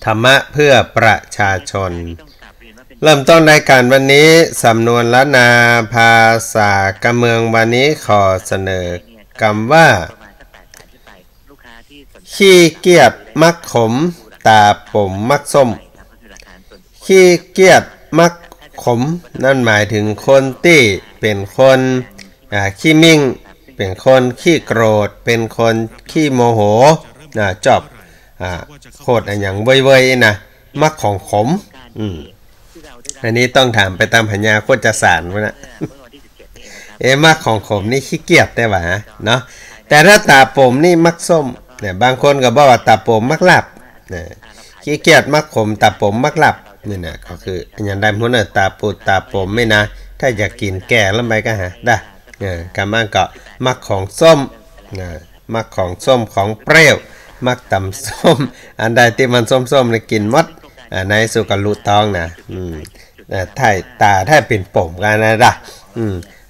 ธรรมะเพื่อประชาชนเริ่มต้นรายการวันนี้สำนวนล้านนาภาษากำเมืองวันนี้ขอเสนอกำว่าขี้เกียจมักขมตาผมมักส้มขี้เกียจมักขมนั่นหมายถึงคนที่เป็นคนขี้มิ่งเป็นคนขี้โกรธเป็นคนขี้โมโหจอบโคตรอย่างเว่ยๆนะมักของขมอันนี้ต้องถามไปตามปัญญาโคจรสารวะนะมักของขมนี่ขี้เกียจได้ป่ะเนาะแต่ถ้าตาผมนี่มักส้มเนี่ยบางคนก็บอกว่าตาผมมักหลับขี้เกียจมักขมตาผมมักหลับนี่นะก็คืออย่างใดพุ่นตาปูตาผมไม่นะถ้าอยากกินแก่แล้วไปก็หาได้กำลังก็มักของส้มมักของส้มของเปรี้ยวมักตำส้มอันใดที่มันส้มๆเนี่ยกินหมดในสุกลูตองนะถ้าตาถ้าเป็นผมกันนะด่ะ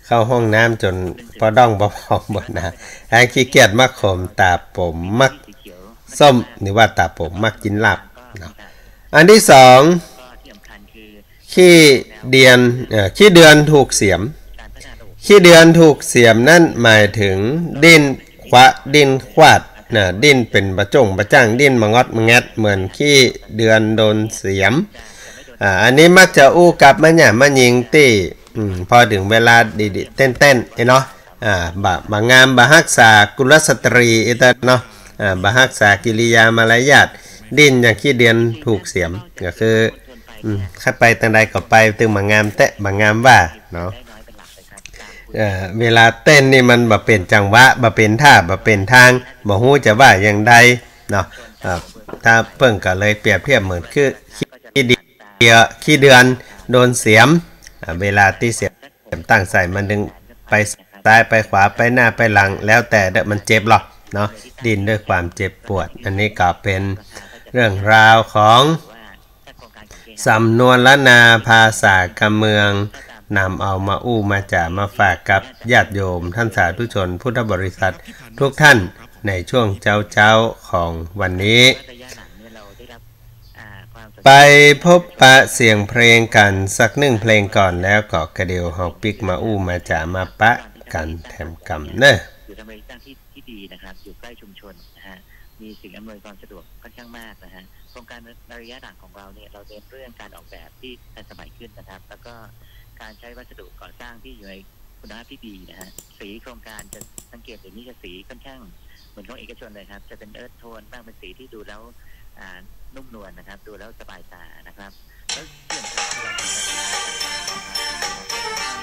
เข้าห้องน้ำจนพอด้องพองหมดนะไอ้ขี้เกียจมักขมตาผมมักส้มหรือว่าตาผมมักกินลาบอันที่สองขี้เดือนถูกเสียมขี้เดือนถูกเสียมนั่นหมายถึงดิ้นควาดดิ้นเป็นประจงประจ้างดิ้นมางอดมางแงดเหมือนขี้เดือนโดนเสียมอันนี้มักจะอู้กับมันหยามันยิงตีพอถึงเวลาดีๆเต้นๆเนาะบางงามบาฮักษากุลสตรีเนาะบาฮักษากิริยามารยาทดิ้นอย่างขี้เดือนถูกเสียมก็คือข้าไปทางใดก็ไปตึงบางงามแตะบางงามว่าเนาะเวลาเต้นนี่มันบ่เป็นจังหวะบ่เป็นท่าบ่เป็นทางบ่ฮู้จะว่าอย่างใดเนาะถ้าเพิ่งก็เลยเปรียบเทียบเหมือนคือขี้เดือนโดนเสียมเวลาที่เสียมตั้งใส่มันดึงไปซ้ายไปขวาไปหน้าไปหลังแล้วแต่มันเจ็บหรอกเนาะดิ้นด้วยความเจ็บปวดอันนี้ก็เป็นเรื่องราวของสำนวนล้านนาภาษากำเมืองนำเอามาอู้มาจ่ามาฝากกับญาติโยมท่านสาธุชนพุทธบริษัททุกท่านในช่วงเช้าของวันนี้ไปพบปะเสียงเพลงกันสักหนึ่งเพลงก่อนแล้วก็กระเดียวเฮาปิกมาอู้มาจ่ามาปะกันแถมกำเนอะอยู่ทำเลตั้งที่ดีนะครับอยู่ใกล้ชุมชนนะฮะมีสิ่งอำนวยความสะดวกค่อนข้างมากนะฮะโครงการในระยะหลังของเราเนี่ยเราเน้นเรื่องการออกแบบที่ทันสมัยขึ้นนะครับแล้วก็การใช้วัสดุก่อสร้างที่อยู่ในคุณภาพที่ดีนะฮะสีโครงการจะสังเกตอย่างนี้จะสีค่อนข้างเหมือนของเอกชนเลยครับจะเป็นเอิร์ธโทนบ้างเป็นสีที่ดูแล้วนุ่มนวลนะครับดูแล้วสบายตานะครับแล้วเรื่องการที่เราทำ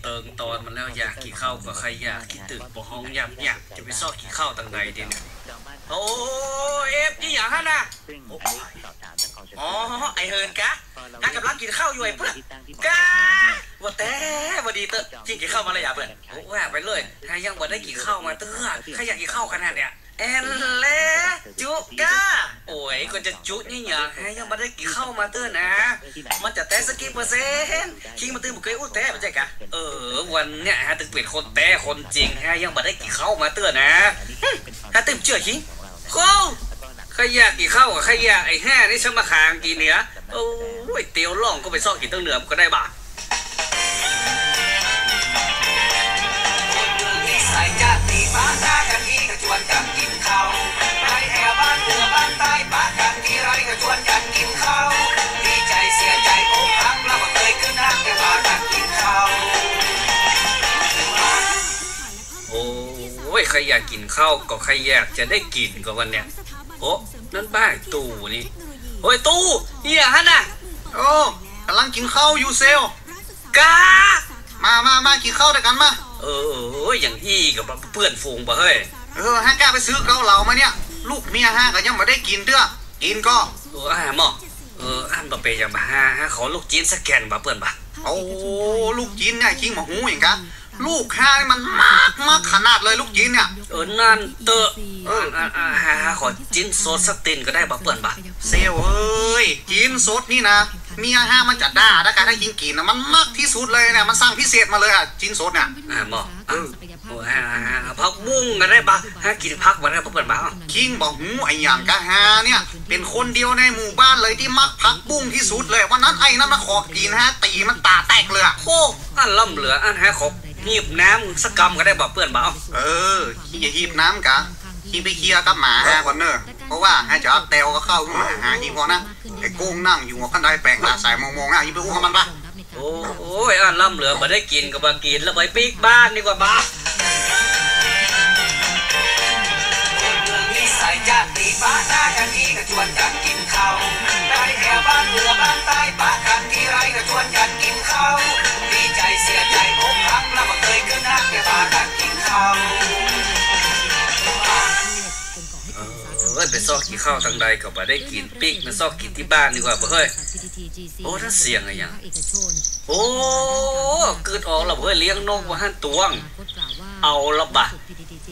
เติงตอนมันแล้วอยากกี่เข้าก็ใครอยากคิดถึงบ่ห้องยำจะไปซอกกี่เข้าตั้งใดเด่นโอ้เอฟนี่อย่างฮะนะอ๋อไอเฮิร์นกะนักกำลังกินข้าวอยู่ไอ้เพื่อนกะว่าแต่วันดีเตอจริงกี่เข้ามาเลยอย่าเพื่อนโอ้แหวกไปเลยใครยังบ่ได้กี่เข้ามาเตอใครอยากกี่เข้าขนาดเนี้ยแอนเล่จุกะโอ้ยคนจะจุนี่อย่างใครยังบ่ได้กี่เข้ามาเตอนะมันจะแต่สักกี่เปอร์เซ็นต์คิงมาตื้อมันเคยอู้แต่ไม่ใช่กะวันเนี้ยฮะตึงเปลี่ยนคนแต่คนจริงฮะยังบ่ได้กี่เข้ามาเตอนะฮะตึงเชื่อคิงโค้ใครอยากกี่เข้ากับใครอยากไอ้แห่นี่ฉันมาขางกี่เนี้ยโอ้ยเตียวล่องก็ไปซอกกี่ตั้งเหนือก็ได้บ่าใส่จัดตีฟ้าหน้ากันอีกก็ชวนกันกินข้าวไปแห่บ้านเหนือบ้านใต้ปะกันที่ไรก็ชวนกันกินข้าวดีใจเสียใจอกหักแล้วก็เคยขึ้นนั่งกันมากันกินข้าวโอ้ยใครอยากกินข้าวก็ใครอยากจะได้กินก็วันเนี้ยโอ้นั่นบ้านตู่นี่โอ้ยตู่เฮียฮะน่ะโอ้กำลังกินข้าวอยู่เซลกามากินข้าวด้วยกันมาอย่างอี้กับเพื่อนฝูงบ่เฮ้ยฮะกล้าไปซื้อเกาเหลามาเนี่ยลูกเมียฮะก็ยังไม่ได้กินเด้อ กินก็ หมออันบ่เป็นอย่างบ่หาขอลูกจีนสแกนบ่เปิ้นบ่ โอ้ลูกจีนเนี่ยคิงมาหูอย่างกันลูกค้านี่มันมากขนาดเลยลูกจีนเนี่ย นั่นเตอะหาขอจีนโซดสักตินก็ได้บ่เปิ้นบ่ เซลเอ้ยจีนสดนี่นะมีอาหารมันจะด่าถ้าการให้กินกินนะมันมากที่สุดเลยเนี่ยมันสร้างพิเศษมาเลยอ่ะจีนสดเนี่ย หมอพักบุ้งก็ได้บ่หากินพักบ่ได้บ่เปิ้นบ่ คิงบอกหูไอ้อย่างกะฮาเนี่ยเป็นคนเดียวในหมู่บ้านเลยที่มักพักบุ้งที่สุดเลยวันนั้นไอ้นั่นมาขอกินฮะตีมันตาแตกเลยอ่ะ โอ้อันล่ำเหลืออันหาขอหยิบน้ำสักกำก็ได้บ่เปิ้นบ่ ขี้อย่าหีบน้ำกะขี้ไปเคลียร์กับหมาฮะก่อนเนอะเพราะว่าให้จะเอาเตวก็เข้าขึ้นมาหาหีบพอนะไอ้โกงนั่งอยู่หัวขั้นไดแปลงตาใส่มองๆนะหีบไปอุ้มมันปะ โอ้ยอันล่ำเหลือบ่ได้กินก็บ่กินแล้วไปปีกบ้านดีกว่าบ่ใส่จานตีป้าหน้ากันนี้ก็ชวนกันกินข้าวได้แถวบ้านเหนือบ้านใต้ปะกันที่ไรก็ชวนกันกินข้าวดีใจเสียใจอกหักแล้วก็เคยขึ้นนักแต่ปากันกินข้าวไปซอกกินข้าวทางใดก็บ่ได้กินปีกมาซอกกินที่บ้านดีกว่าบ่เฮ้ยโอ้ถ้าเสียงอะไรอย่างโอ้เกิดออกแล้วเฮ้ยเลี้ยงนกว่าหั่นตวงเอาละบะ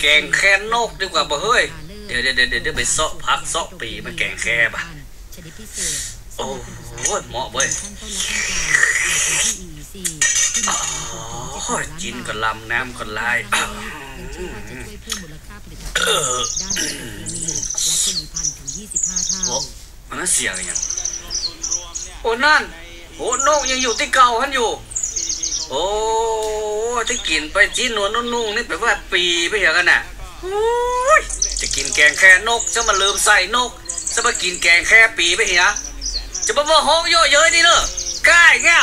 แกงแค่นกดีกว่าบ่เฮ้ยเดี๋ยวไปเซาะผักเซาะปีมันแกงแค่บะโอ้ยเหมาะเว้ยจินก็ลำน้ำก็ลายโอ้มันน่าเสียงอย่างโอ้นั่นโอ้นกยังอยู่ที่เก่าหันอยู่โอ้ที่กินไปจีนนวลนุ่งนี่แปลว่าปีไปเหรอกันน่ะจะกินแกงแค่นกจะมาลืมใส่นกจะมากินแกงแค่ปีไปเหรอจะมาว่าห้องเยอะเย้ยนี่เนอะกล้าเงา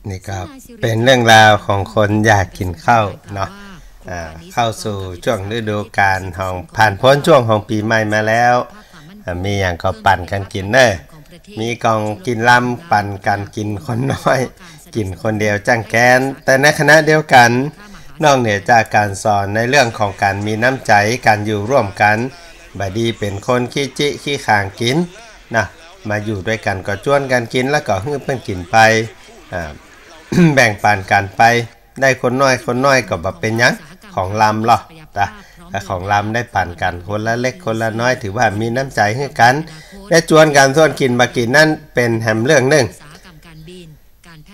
นี่ก็เป็นเรื่องราวของคนอยากกินข้าวเนาะเข้าสู่ช่วงฤดูกาลของผ่านพ้นช่วงของปีใหม่มาแล้วมีอย่างก็ปั่นกันกินเนอะมีกองกินลำปั่นกันกินคนน้อยกินคนเดียวจ้างแกนแต่ในขณะเดียวกันนอกเหนือจากการสอนในเรื่องของการมีน้ำใจการอยู่ร่วมกันบดีเป็นคนขี้จิขี้ข่างกินนะมาอยู่ด้วยกันก็จ้วนกันกินแล้วก็ฮื้อเพื่อนกินไปแบ่งปันกันไปได้คนน้อยก็แบบเป็นยังของลำหรอแต่ของลำได้ปั่นกันคนละเล็กคนละน้อยถือว่ามีน้ำใจให้กันและจวนกันส่วนกินมากินนั่นเป็นแหมเรื่องหนึ่ง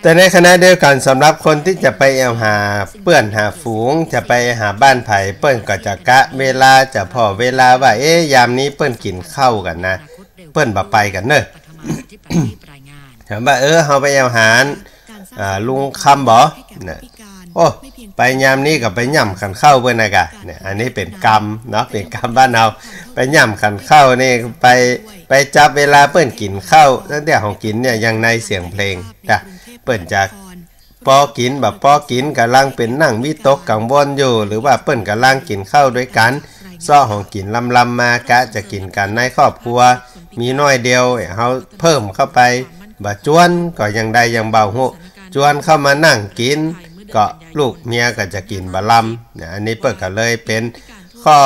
แต่ในขณะเดียวกันสำหรับคนที่จะไปเอาหาเปื้อนหาฝูงจะไปหาบ้านไผ่เปิ้นก็จะกะเวลาจะพอเวลาว่ายามนี้เปิ้นกินข้าวกันนะเปิ้นบ่ไปกันเนอะถามว่าเฮาไปเอาหารลุงคำบ่เนี่ยโอ้ไปยามนี้ก็ไปย่ำขันข้าวเพิ่นน่ะกะเนี่ยอันนี้เป็นกรรมเนาะเป็นกรรมบ้านเฮาไปย่ำขันข้าวนี่ไปจับเวลาเปิ้นกินข้าวตั้งแต่ของกินเนี่ยยังในเสียงเพลงจ้ะเปิ้นจะปอกินแบบปอกินกำลังเป็นนั่งวิตกกังวลอยู่หรือว่าเปิ้นกำลังกินข้าวด้วยกันซ้อของกินลำมากะจะกินกันในครอบครัวมีน้อยเดียวเฮาเพิ่มเข้าไปบ่จวนก็ยังได้ยังเบาหูจวนเข้ามานั่งกินก็ลูกเมียก็จะกินบะลำเนี่ยอันนี้เปิ้นก็เลยเป็นข้อ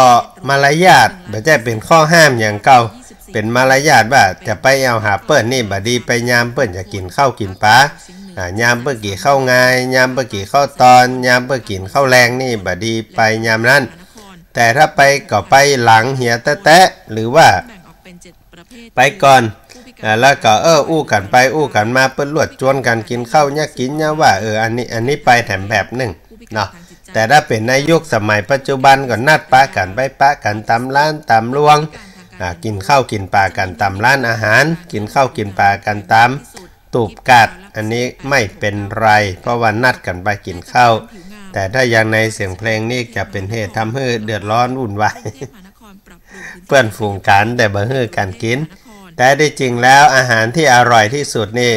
มารยาทบ่ใช่เป็นข้อห้ามอย่างเก่าเป็นมารยาทว่าจะไปเอาหาเปิ้นนี่บ่ดีไปยามเปิ้นจะกินข้าวกินปลายามเปิ้นกี่ข้าวงายยามเปิ้นกี่ข้าวตอนยามเปิ้นกินข้าวแรงนี่บ่ดีไปยามนั้นแต่ถ้าไปก็ไปหลังเหียแตะหรือว่าไปก่อนแล้วก็อู้กันไปอู้กันมาเปิ้นลวดจวนกันกินข้าวเนี่ยกินเนี่ยว่าอันนี้ไปแถมแบบหนึ่งเนาะแต่ถ้าเป็นในยุคสมัยปัจจุบันก็นัดปะกันไปปะกันตามร้านตามรวงกินข้าวกินปลากันตามร้านอาหารกินข้าวกินปลากันตามตูบกัดอันนี้ไม่เป็นไรเพราะว่านัดกันไปกินข้าวแต่ถ้าอย่างในเสียงเพลงนี่จะเป็นเหตุทำให้เดือดร้อนวุ่นวายเพื่อนฝูงกันแต่บ่ฮื้อกันกินแต่ที่จริงแล้วอาหารที่อร่อยที่สุดนี่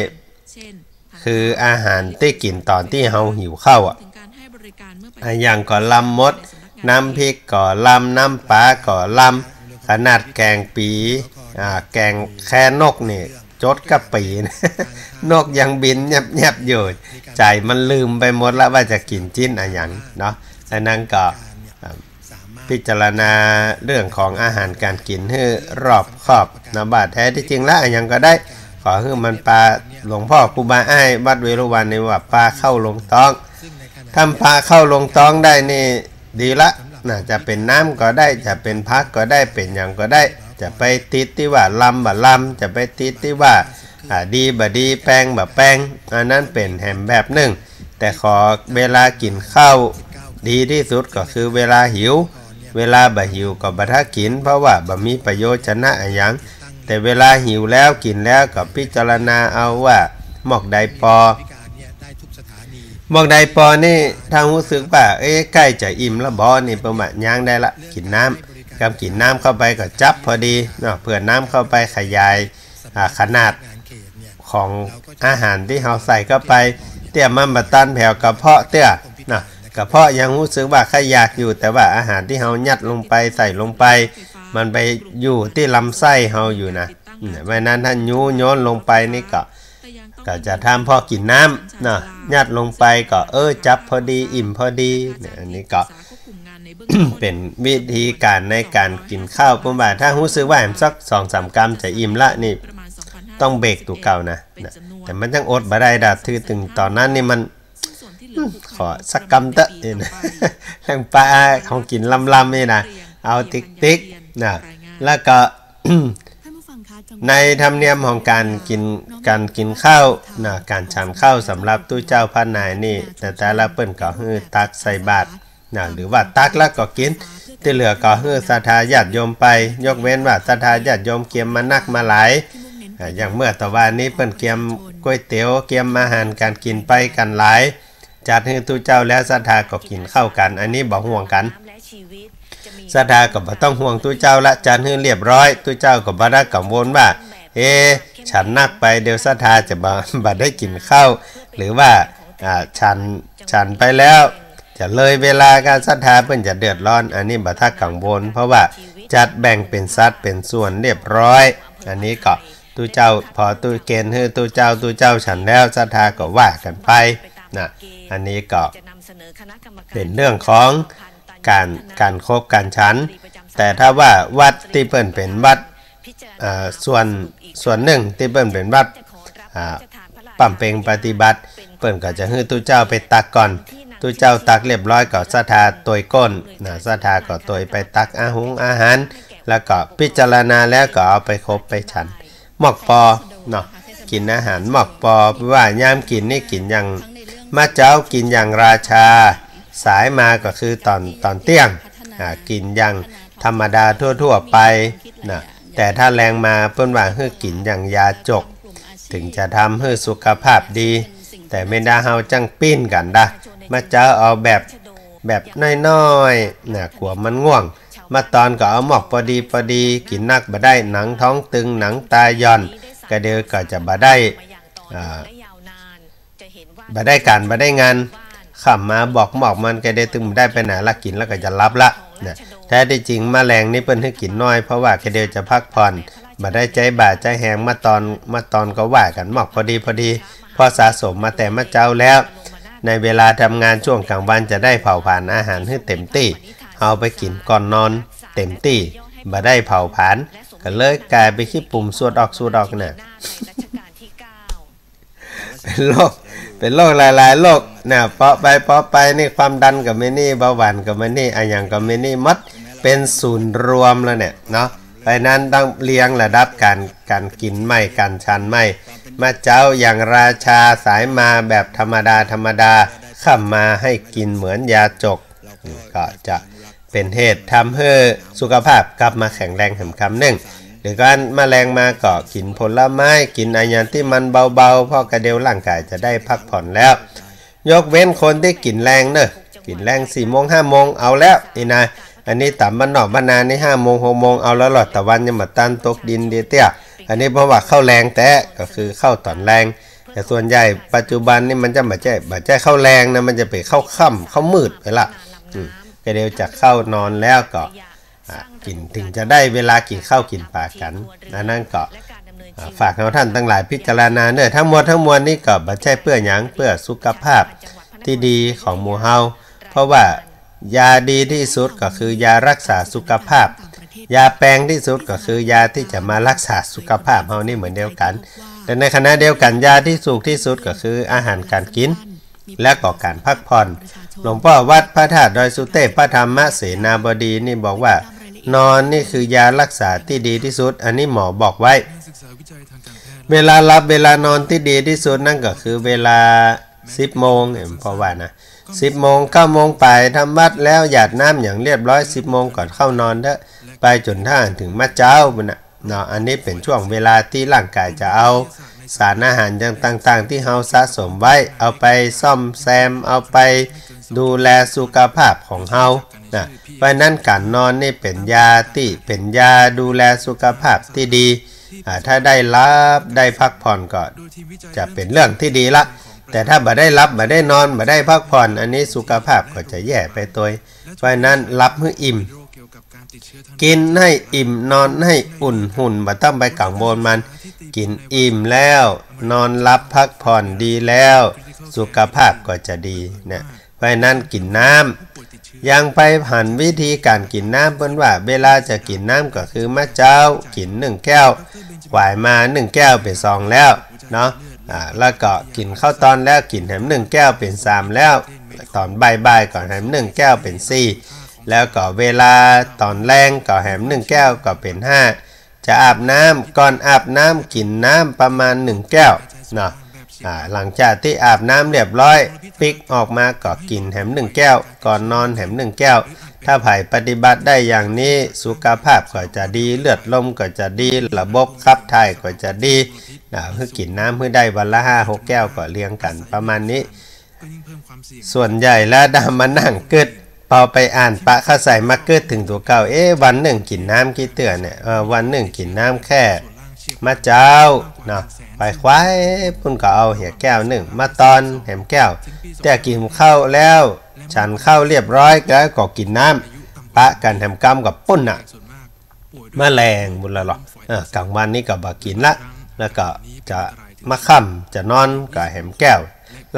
คืออาหารที่กินตอนที่เฮาหิวข้าวอย่างก่อลำมดน้ำพริกก่อลำน้ำปลาก่อลำขนาดแกงปีแกงแค่นกนี่จ จดกับปีนะ นกยังบินแยบๆอยู่ใจมันลืมไปหมดแล้วว่าจะกินจิ้นอะไรอย่างเนาะดังนั้นก็พิจารณาเรื่องของอาหารการกินให้รอบคอบนะบาดแท้ที่จริงแล้วอย่างก็ได้ขอให้มันปลาหลวงพ่อครูบาอ้ายวัดเวรุวันในว่าปลาเข้าลงต้องทำปลาเข้าลงต้องได้นี่ดีละน่าจะเป็นน้ำก็ได้จะเป็นพักก็ได้เป็นอย่างก็ได้จะไปติดที่ว่าลำบ่ลำจะไปติดที่ว่าดีบ่ดีแป้งบ่แป้งอันนั้นเป็นแหมแบบหนึ่งแต่ขอเวลากินข้าวดีที่สุดก็คือเวลาหิวเวลาบ่หิวก็บ่ทักกินเพราะว่าบ่มีประโยชน์ชนะอะไรอย่างแต่เวลาหิวแล้วกินแล้วก็พิจารณาเอาว่าหมอกใดปอหมอกใดปอนี่ทางรู้สึกว่าใกล้จะอิ่มแล้วบ่นี่ประมาณย่างได้ละกินน้ำกับกินน้ำเข้าไปก็จับพอดีเนาะเพื่อน้ำเข้าไปขยายขนาดของอาหารที่เราใส่เข้าไปเตี้ยมันบตันแผ่วกระเพาะเตี้ยนะกระเพาะยังรู้สึกว่าขยากอยู่แต่ว่าอาหารที่เรายัดลงไปใส่ลงไปมันไปอยู่ที่ลำไส้เราอยู่นะเพราะนั้นท่านยูโยนลงไปนี่ก็จะทำพอกินน้ำนะยัดลงไปก็จับพอดีอิ่มพอดีเนี่ยอันนี้ก็ เป็นวิธีการในการกินข้าวประมาณถ้ารู้สึกว่าสัก 2-3 กรัมจะอิ่มละนี่ต้องเบรกตัวเก่านะแต่มันยังอดบ่ได้ดาถือถึงตอนนั้นนี่มันขอสักกำเตะนี่นะแรงปลาของกินลำๆนี่นะเอาติ๊กๆนะแล้วก็ ในธรรมเนียมของการกินข้าวนะการฉันข้าวสำหรับตู้เจ้าพระนายนี่แต่ละเปิ้นก็คือตักใส่บาตรนะหรือว่าตักแล้วก็กินที่เหลือก็คือศรัทธาญาติโยมไปยกเว้นว่าศรัทธาญาติโยมเกียมมานักมาหลายอย่างเมื่อตะวันนี้เปิ้นเกียมก๋วยเตี๋ยวเกียมอาหารการกินไปกันหลายจัดให้ตู้เจ้าแล้วศรัทธาก็กินเข้ากันอันนี้บ่ห่วงกันศรัทธาก็บ่ต้องห่วงตู้เจ้าละจัดให้เรียบร้อยตู้เจ้าก็บ่ได้กังวลว่าฉันนักไปเดี๋ยวศรัทธาจะบ่ได้กินข้าวหรือว่าฉันไปแล้วจะเลยเวลาการศรัทธาเพิ่นจะเดือดร้อนอันนี้บ่ทักกังวลเพราะว่าจัดแบ่งเป็นสัดเป็นส่วนเรียบร้อยอันนี้ก็ตู้เจ้าพอตู้เกณฑ์ให้ตู้เจ้าฉันแล้วศรัทธาก็ว่ากันไปนะอันนี้ก็เป็นเรื่องของการครบการฉันแต่ถ้าว่าวัดที่เพิ่นเป็นวัดส่วนหนึ่งที่เปิ้นเป็นวัดปั่มเปงปฏิบัติเปิ้นก็จะให้ตู้เจ้าไปตักก่อนตู้เจ้าตักเรียบร้อยก็ศรัทธาตวยก้นนะศรัทธาก็ตวยไปตักอาหารแล้วก็พิจารณาแล้วก็เอาไปครบไปฉันหมอกปอเนาะกินอาหารหมอกปอว่ายามกินนี่กินอย่างมาเจ้ากินอย่างราชาสายมาก็คือตอนเที่ยงกินอย่างธรรมดาทั่วๆไปนะแต่ถ้าแรงมาเพิ่นว่าให้กินอย่างยาจกถึงจะทำให้สุขภาพดีแต่ไม่ได้เฮาจังปิ้นกันดะมาเจ้าเอาแบบน้อยๆนะกลัวมันง่วงมาตอนก็เอาหมอกพอดีกินนักบ่ได้หนังท้องตึงหนังตาย่อนก็เดี๋ยวก็จะบ่ได้การบ่ได้งานขับมาบอกหมอกมันก็ได้ตึงได้ไปไหนละกินแล้วก็จะรับละนะแท้ที่จริงแมลงนี่เปิ้นให้กินน้อยเพราะว่าแค่เดียวจะพักผ่อนบ่ได้ใจบ่าใจแหงมาตอนก็ว่ากันหมอกพอดีพอสะสมมาแต่มาเจ้าแล้วในเวลาทำงานช่วงกลางวันจะได้เผาผลาญอาหารให้เต็มที่เอาไปกินก่อนนอนเต็มที่บ่ได้เผาผลาญก็เลยกลายไปขี้ปุ่มสวดออกน่ะเป็นโรคหลายๆโรคน่ะเปาะไปนี่ความดันก็ไม่นี่เบาหวานก็ไม่นี่อันอย่างก็ไม่นี่มัดเป็นศูนย์รวมแล้วเนี่ยเนาะเพราะนั้นต้องเลี้ยงระดับการกินไม่การชันไม่มาเจ้าอย่างราชาสายมาแบบธรรมดาข้ามมาให้กินเหมือนยาจกก็จะเป็นเหตุทำให้สุขภาพกลับมาแข็งแรงแห่งคำหนึ่งหรือการแมลงมาก็กินผลไม้กินอาหารที่มันเบาๆพอกระเดียวร่างกายจะได้พักผ่อนแล้วยกเว้นคนที่กินแรงเนอะกินแรง 4-5 โมงเอาแล้วนี่นะอันนี้ต่ำบ้านนอกบ้านนานี่5 โมง 6 โมงเอาแล้วหลอดตะวันยังมาตันตกดินเตี้ยอันนี้เพราะว่าเข้าแรงแต่ก็คือเข้าตอนแรงแต่ส่วนใหญ่ปัจจุบันนี่มันจะบ่ใช่เข้าแรงนะมันจะไปเข้าค่ำเข้ามืดไปละก็เดี๋ยวจะเข้านอนแล้วก็กินถึงจะได้เวลากินข้าวกินปลากันนั่นก็ ฝากเราท่านทั้งหลายพิจารณาเนอะทั้งหมดทั้งมวลนี่ก็บ่ใช่เพื่อหยังเพื่อสุขภาพที่ดีของหมู่เฮาเพราะว่ายาดีที่สุดก็คือยารักษาสุขภาพยาแปลงที่สุดก็คือยาที่จะมารักษาสุขภาพเฮานี่เหมือนเดียวกันแต่ในขณะเดียวกันยาที่ถูกที่สุดก็คืออาหารการกินและก็การพักผ่อนหลวงพ่อวัดพระธาตุดอยสุเทพพระธรรมเสนาบดีนี่บอกว่านอนนี่คือยารักษาที่ดีที่สุดอันนี้หมอบอกไว้เวลาหลับเวลานอนที่ดีที่สุดนั่นก็คือเวลา10 โมงเพราะว่านะ10 โมง9 โมงไปทำวัดแล้วหยาดน้ำอย่างเรียบร้อย10 โมงก่อนเข้านอนเด้อไปจนท่าถึงมะเจ้ามันน่ะเนาะอันนี้เป็นช่วงเวลาที่ร่างกายจะเอาสารอาหารอย่างต่างๆที่เฮาสะสมไว้เอาไปซ่อมแซมเอาไปดูแลสุขภาพของเฮานะเพราะนั้นการนอนนี่เป็นยาที่เป็นยาดูแลสุขภาพที่ดีถ้าได้รับได้พักผ่อนก็จะเป็นเรื่องที่ดีละแต่ถ้าบ่ได้รับบ่ได้นอนบ่ได้พักผ่อนอันนี้สุขภาพก็จะแย่ไปตัวเพราะนั้นรับให้อิ่มกินให้อิ่มนอนให้อุ่นหุ่นบ่ต้องไปกังวลมันกินอิ่มแล้วนอนรับพักผ่อนดีแล้วสุขภาพก็จะดีนะเพราะนั้นกินน้ำยังไปผ่านวิธีการกินน้ำเพิ่นว่าเวลาจะกินน้ำก็คือมะเจ้ากิน1 แก้วกวายมา1 แก้วเป็น2แล้วเนาะแล้วก็กินข้าวตอนแล้วกินแหม1 แก้วเป็น3แล้วตอนบ่ายๆก่อนแหม1 แก้วเป็น4แล้วก็เวลาตอนแรงก็แหม1 แก้วก็เป็น5จะอาบน้ำก่อนอาบน้ำกินน้ำประมาณ1 แก้วเนาะหลังจากที่อาบน้ำเรียบร้อยปิกออกมาก็กินแหม1 แก้วก่อนนอนแหม1 แก้วถ้าไผ่ปฏิบัติได้อย่างนี้สุขภาพก็จะดีเลือดลมก็จะดีระบบขับถ่ายก็จะดีเพื่อกินน้ำเพื่อได้วันละ5-6 แก้วก็เรียงกันประมาณนี้ส่วนใหญ่แล้วดามานั่งกึดพอไปอ่านปะเขาใส่มาเกิดถึงตัวเก่าวันหนึ่งกินน้ำกี่เตือนเนี่ยวันหนึ่งกินน้ำแค่มะเจ้าเนาะไปควายพุ่นก็เอาเหี่ยแก้วหนึ่งมาตอนแหมแก้วแต่กินข้าวแล้วฉันข้าวเรียบร้อยแล้วก็กินน้ำปะกันแหมกำกับปุ้นน่ะแมลงบุญละหรอกกลางวันนี้ก็บ่กินละแล้วก็จะมาค่ำจะนอนกับแหมแก้ว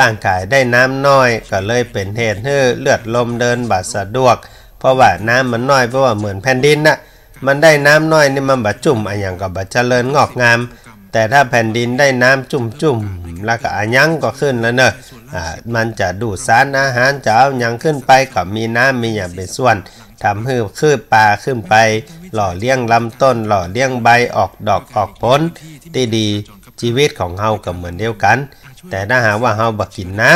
ร่างกายได้น้ำน้อยก็เลยเป็นเหตุให้เลือดลมเดินบาดสะดวกเพราะว่าน้ำมันน้อยเพราะว่าเหมือนแผ่นดินน่ะมันได้น้ำน้อยนี่มันบาดจุ่มอะไรอย่างก็บาดเจริญงอกงามแต่ถ้าแผ่นดินได้น้ำจุ่มๆแล้วก็อายังก็ขึ้นแล้วเนอะมันจะดูดสารอาหารจะเอายังขึ้นไปก็มีน้ำมีอย่างเป็นส่วนทำให้คืบปลาขึ้นไปหล่อเลี้ยงลำต้นหล่อเลี้ยงใบออกดอกออกผลที่ดีชีวิตของเฮาก็เหมือนเดียวกันแต่ถ้าหากว่าเฮาบ่กินน้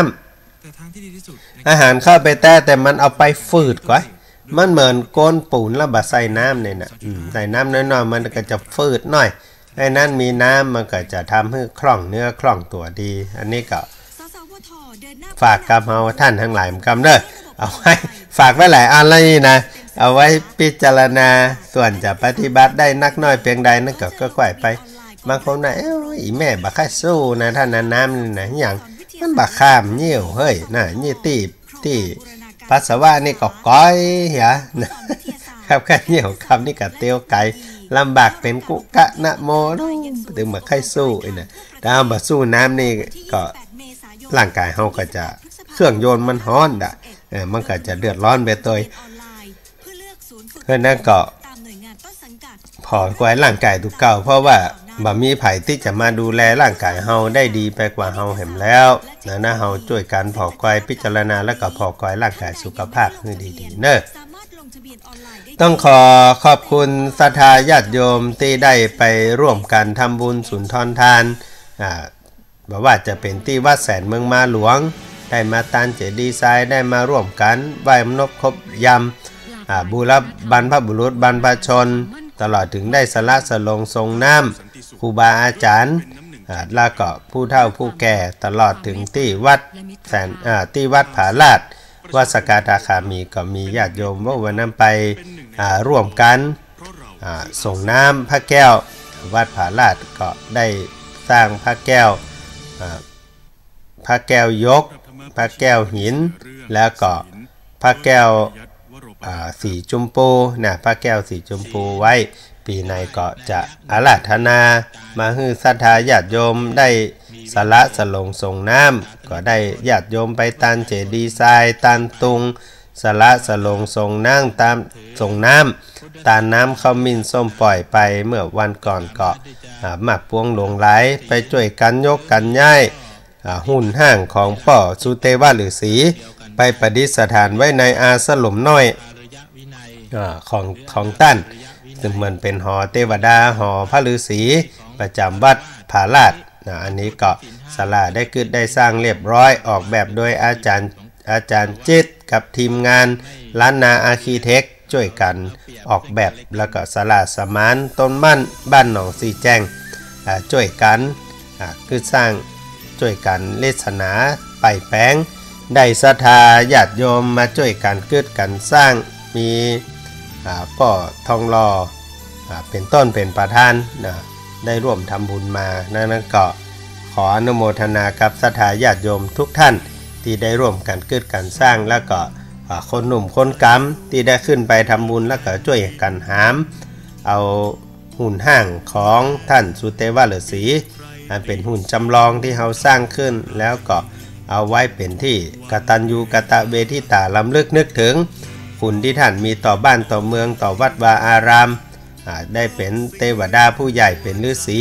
ำอาหารเข้าไปแต่มันเอาไปฝืดก่อนมันเหมือนก้นปูนแล้วบ่ใส่น้ำเนี่ยนะใส่น้ำน้อยๆมันก็จะฝืดหน่อยไอ้นั้นมีน้ำมันก็จะทำให้คล่องเนื้อคล่องตัวดีอันนี้ก็ฝากกับเฮาท่านทั้งหลายกำเด้อเอาไว้ฝากไว้หลายอันเลยนะเอาไว้พิจารณาส่วนจะปฏิบัติได้นักน้อยเพียงใดนั่นก็ค่อยๆไปบางคนนะอีแม่บักค่าสู้นะท่านน้ำนี่นะอย่างมันบักข้ามเหี่ยวเฮ้ยนะนี่ที่ปัสสาวะนี่ก็ก้อยเหรอครับค่าเหี่ยวคำนี่ก็เตียวไก่ลำบากเป็นกุกะนะโมถึงบักค่าสู้ไอ้น่ะถ้าบักสู้น้ำนี่ก็ร่างกายเฮาก็จะเครื่องยนต์มันร้อนด่ะมันก็จะเดือดร้อนไปตัวเพราะนั้นก็พอกว่าร่างกายตุกเก่าเพราะว่าบ่มีไผที่จะมาดูแลร่างกายเฮาได้ดีไปกว่าเฮาเห็นแล้วนะเฮาช่วยกันพอกอยพิจารณาแล้วก็พอกอยร่างกายสุขภาพให้ดีๆเด้อต้องขอบคุณศรัทธาญาติโยมที่ได้ไปร่วมกันทำบุญสุนทรทานบอกว่าจะเป็นที่วัดแสนเมืองมาหลวงได้มาตานเจดีย์ทรายได้มาร่วมกันไหว้นกครบยำบูรพบรรพบุรุษบรรพชนตลอดถึงได้สละสลงทรงน้ำครูบาอาจารย์แล้วก็ผู้เฒ่าผู้แก่ตลอดถึงที่วัดที่วัดผาลาดวัดสกทาคามีก็มีญาติโยมว่าวันนั้นไปร่วมกันส่งน้ำพระแก้ววัดผาลาดก็ได้สร้างพระแก้วยกพระแก้วหินแล้วก็พระแก้วสีชมพูนะพระแก้วสีชมพูไว้เ ปีในก็จะอาราธนามาฮือศรัทธาญาติโยมได้สละสลงส่งน้ำก็ได้ญาติโยมไปตานเจดีย์ทรายตานตุงสละสลงส่งนั่งตามส่งน้ำตานน้ำเขามินส้มปล่อยไปเมื่อวันก่อนก็หมักพวงหลงไหลไปช่วยกันยกกันย้ายหุ่นห้างของพ่อสุเทวฤาษีไปประดิษฐานไว้ในอาสลมน้อยของตั้นซึ่งมันเป็นหอเทวดาหอพระฤาษีประจำวัดผาลาดอันนี้ก็ศาลาได้ขึ้นได้สร้างเรียบร้อยออกแบบโดยอาจารย์จิตกับทีมงานล้านนาอาร์คิเทคช่วยกันออกแบบแล้วก็ศาลาสมานต้นมั่นบ้านหนองสีแจ้งช่วยกันคือสร้างช่วยกันเลศนาไปแป้งได้ศรัทธาญาติโยมมาช่วยกันเกิดกันสร้างมีป่อทองรอเป็นต้นเป็นประธานได้ร่วมทำบุญมานั้นก็ขออนุโมทนากับศรัทธาญาติโยมทุกท่านที่ได้ร่วมกันเกิดกันสร้างแล้วก็คนหนุ่มคนกำที่ได้ขึ้นไปทำบุญแล้วก็ช่วยกันหามเอาหุ่นห้างของท่านสุเทวฤาษีเป็นหุ่นจำลองที่เขาสร้างขึ้นแล้วก็เอาไว้เป็นที่กตัญญูกตเวทิตาลำลึกนึกถึงคุณที่ท่านมีต่อบ้านต่อเมืองต่อวัดวาอารามได้เป็นเทวดาผู้ใหญ่เป็นฤาษี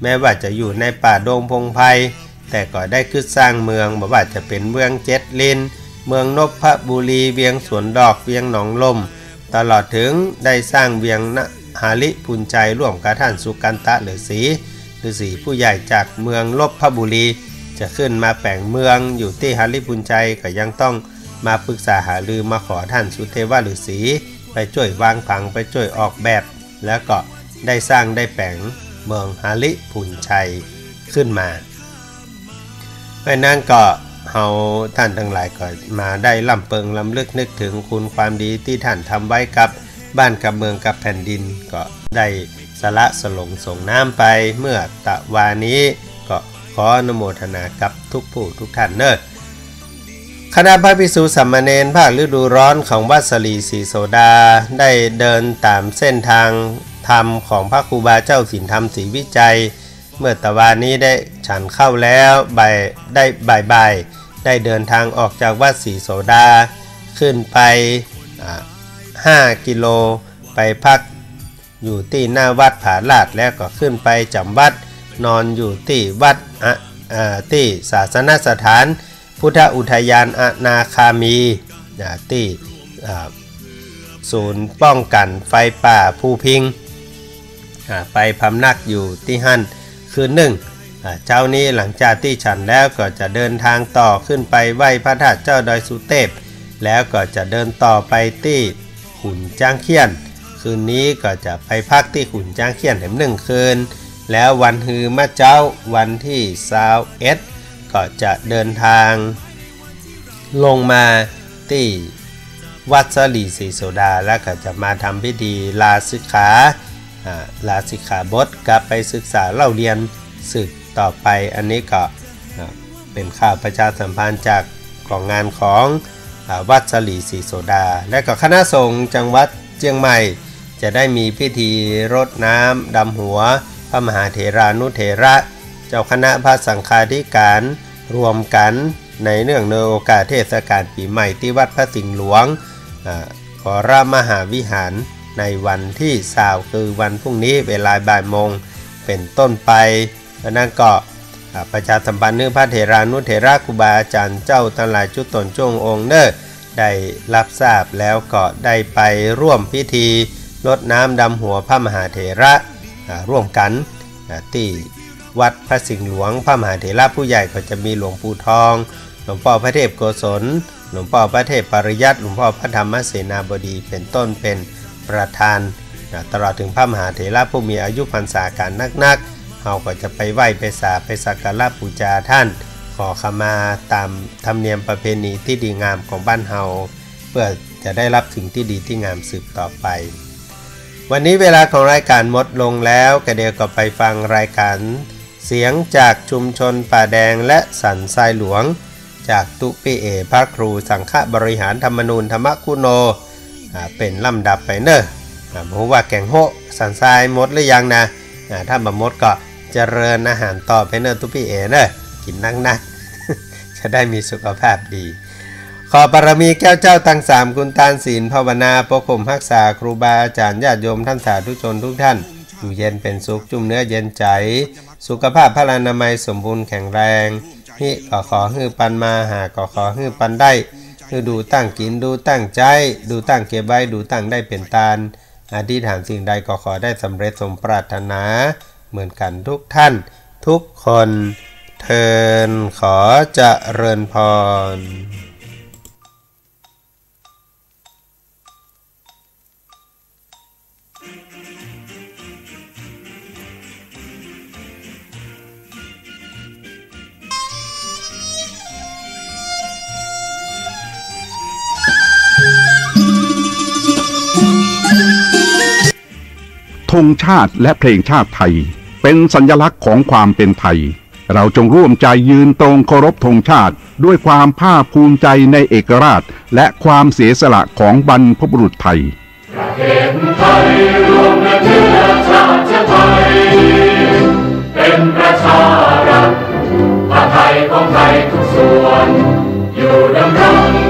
แม้ว่าจะอยู่ในป่าดงพงไพรแต่ก็ได้ขึ้นสร้างเมืองบอกว่าจะเป็นเมืองเจ็ดลินเมืองนพบุรีเวียงสวนดอกเวียงหนองลมตลอดถึงได้สร้างเวียงนหาลิพุนใจร่วมกับท่านสุกันตะฤาษีผู้ใหญ่จากเมืองลพบุรีจะขึ้นมาแปลงเมืองอยู่ที่หาลิพุนใจก็ยังต้องมาปรึกษาหารือมาขอท่านสุเทวฤาษีไปช่วยวางผังไปช่วยออกแบบแล้วก็ได้สร้างได้แปลงเมืองหาลิพุนชัยขึ้นมาเพราะนั้นก็เฮาท่านทั้งหลายก็มาได้ลำเปิงลำลึกนึกถึงคุณความดีที่ท่านทำไว้กับบ้านกับเมืองกับแผ่นดินก็ได้สละสลงส่งน้ำไปเมื่อตะวานี้ก็ขออนุโมทนากับทุกผู้ทุกท่านเนิดคณะพระภิกษุสามเณรภาคฤดูร้อนของวัดสลีศรีโสดาได้เดินตามเส้นทางธรรมของพระครูบาเจ้าสินธรรมศรีวิจัยเมื่อตะวันนี้ได้ฉันเข้าแล้วบ่ายได้เดินทางออกจากวัดศรีโสดาขึ้นไป5 กิโลไปพักอยู่ที่หน้าวัดผาลาดแล้วก็ขึ้นไปจำวัดนอนอยู่ที่วัดที่ศาสนสถานพุทธอุทยานอนาคามีที่ศูนย์ป้องกันไฟป่าภูพิงไปพำนักอยู่ที่หั่นคืนหนึ่งเจ้านี้หลังจากที่ฉันแล้วก็จะเดินทางต่อขึ้นไปไหว้พระธาตุเจ้าดอยสุเทพแล้วก็จะเดินต่อไปที่ขุนจ้างเคียนคืนนี้ก็จะไปพักที่ขุนจ้างเคียน1 คืนแล้ววันฮือมะเจ้าวันที่21ก็จะเดินทางลงมาที่วัดสลีศรีโสดาแล้วก็จะมาทำพิธีลาสิกขาบทกลับไปศึกษาเล่าเรียนศึกต่อไปอันนี้ก็เป็นข่าวประชาสัมพันธ์จากของงานของวัดสลีศรีโสดาและก็คณะสงฆ์จังหวัดเชียงใหม่จะได้มีพิธีรดน้ำดำหัวพระมหาเถรานุเถระเจ้าคณะพระสังฆาธิการรวมกันในเนื่องในโอกาสเทศกาลปีใหม่ที่วัดพระสิงห์หลวงขอรามหาวิหารในวันที่20คือวันพรุ่งนี้เวลาบ่ายโมงเป็นต้นไปนั้นก็ประชาสัมพันธ์เนื้อพระเถรานุเถระครูบาอาจารย์เจ้าทั้งหลายชุดตนจงองค์เนอได้รับทราบแล้วก็ได้ไปร่วมพิธีรดน้ำดำหัวพระมหาเถระร่วมกันที่วัดพระสิงห์หลวงพระมหาเถระผู้ใหญ่ก็จะมีหลวงปู่ทองหลวงพ่อพระเทพโกศลหลวงพ่อพระเทพปริยัติหลวงพ่อพระธรรมเสนาบดีเป็นต้นเป็นประธานตลอดถึงพระมหาเถระผู้มีอายุพรรษาการนักๆเราก็จะไปไหว้ไปสักการะบูชาท่านขอขมาตามธรรมเนียมประเพณีที่ดีงามของบ้านเฮาเพื่อจะได้รับสิ่งที่ดีที่งามสืบต่อไปวันนี้เวลาของรายการหมดลงแล้วก็เดี๋ยวก็ไปฟังรายการเสียงจากชุมชนป่าแดงและสันทรายหลวงจากตุปิเอพระครูสังฆบริหารธรรมนูญธรรมคุโนเป็นลำดับไปเนอะ ผมว่าแกงโฮสันทรายหมดหรือยังนะถ้าบ่หมดก็เจริญอาหารต่อไปเนอะทุกพี่เอ๋เนอะกินนักๆจะได้มีสุขภาพดีขอบารมีแก้วเจ้าทั้ง3คุณทานศีลภาวนาปกป้องรักษาครูบาอาจารย์ญาติโยมท่านสาธุชนทุกท่านอยู่เย็นเป็นสุขจุ่มเนื้อเย็นใจสุขภาพพลานามัยสมบูรณ์แข็งแรงฮิก็ขอฮือปันมาหาก็ขอฮือปันได้คือดูตั้งกินดูตั้งใจดูตั้งเก็บไว้ดูตั้งได้เป็นตาลอธิษฐานสิ่งใดก็ขอได้สำเร็จสมปรารถนาเหมือนกันทุกท่านทุกคนเทินขอเจริญพรธงชาติและเพลงชาติไทยเป็นสัญลักษณ์ของความเป็นไทยเราจงร่วมใจยืนตรงเคารพธงชาติด้วยความภาคภูมิใจในเอกราชและความเสียสละของบรรพบุรุษไทยประเทศไทยรวมและเชื้อชาติไทยเป็นประชารัฐผ้าไทยของไทยทุกส่วนอยู่ดำรง